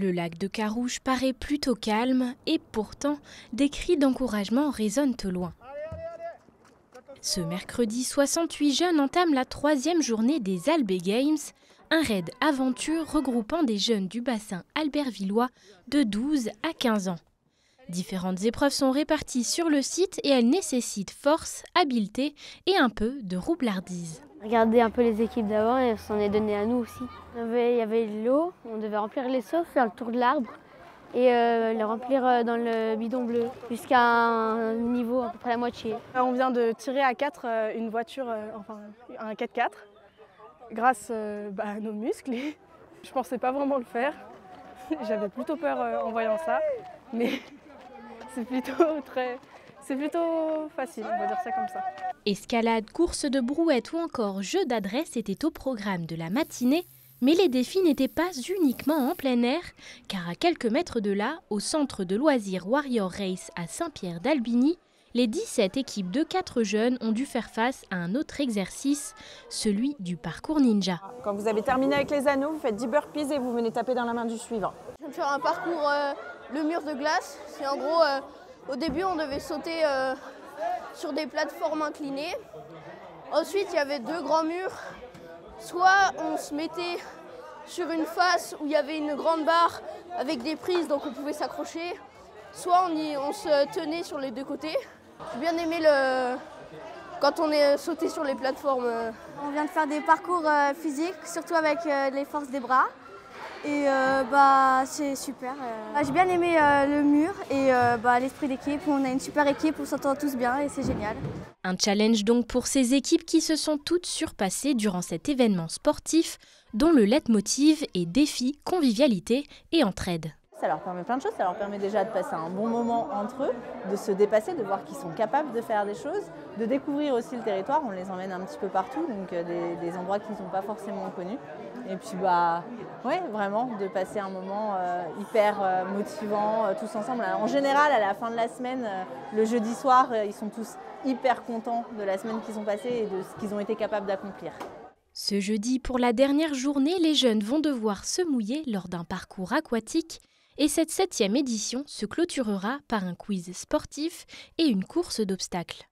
Le lac de Carouge paraît plutôt calme et pourtant, des cris d'encouragement résonnent au loin. Ce mercredi, 68 jeunes entament la 3e journée des Albé Games, un raid aventure regroupant des jeunes du bassin albervillois de 12 à 15 ans. Différentes épreuves sont réparties sur le site et elles nécessitent force, habileté et un peu de roublardise. Regarder un peu les équipes d'avant et on s'en est donné à nous aussi. Il y avait l'eau, on devait remplir les seaux, faire le tour de l'arbre et le remplir dans le bidon bleu jusqu'à un niveau à peu près la moitié. On vient de tirer à 4 une voiture, un 4x4, grâce à nos muscles. Je ne pensais pas vraiment le faire. J'avais plutôt peur en voyant ça, mais c'est plutôt facile, on va dire ça comme ça. Escalade, course de brouette ou encore jeu d'adresse étaient au programme de la matinée, mais les défis n'étaient pas uniquement en plein air, car à quelques mètres de là, au centre de loisirs Warrior Race à Saint-Pierre-d'Albigny, les 17 équipes de 4 jeunes ont dû faire face à un autre exercice, celui du parcours ninja. Quand vous avez terminé avec les anneaux, vous faites 10 burpees et vous venez taper dans la main du suivant. Je viens de faire un parcours le mur de glace. C'est en gros, au début on devait sauter sur des plateformes inclinées. Ensuite il y avait 2 grands murs. Soit on se mettait sur une face où il y avait une grande barre avec des prises donc on pouvait s'accrocher. Soit on se tenait sur les 2 côtés. J'ai bien aimé quand on est sauté sur les plateformes. On vient de faire des parcours physiques, surtout avec les forces des bras. Et c'est super. J'ai bien aimé le mur et l'esprit d'équipe. On a une super équipe, on s'entend tous bien et c'est génial. Un challenge donc pour ces équipes qui se sont toutes surpassées durant cet événement sportif dont le leitmotiv est défi, convivialité et entraide. Ça leur permet plein de choses, ça leur permet déjà de passer un bon moment entre eux, de se dépasser, de voir qu'ils sont capables de faire des choses, de découvrir aussi le territoire, on les emmène un petit peu partout, donc des endroits qu'ils n'ont pas forcément connus. Et puis vraiment de passer un moment hyper motivant tous ensemble. En général, à la fin de la semaine, le jeudi soir, ils sont tous hyper contents de la semaine qu'ils ont passée et de ce qu'ils ont été capables d'accomplir. Ce jeudi, pour la dernière journée, les jeunes vont devoir se mouiller lors d'un parcours aquatique. Et cette 7e édition se clôturera par un quiz sportif et une course d'obstacles.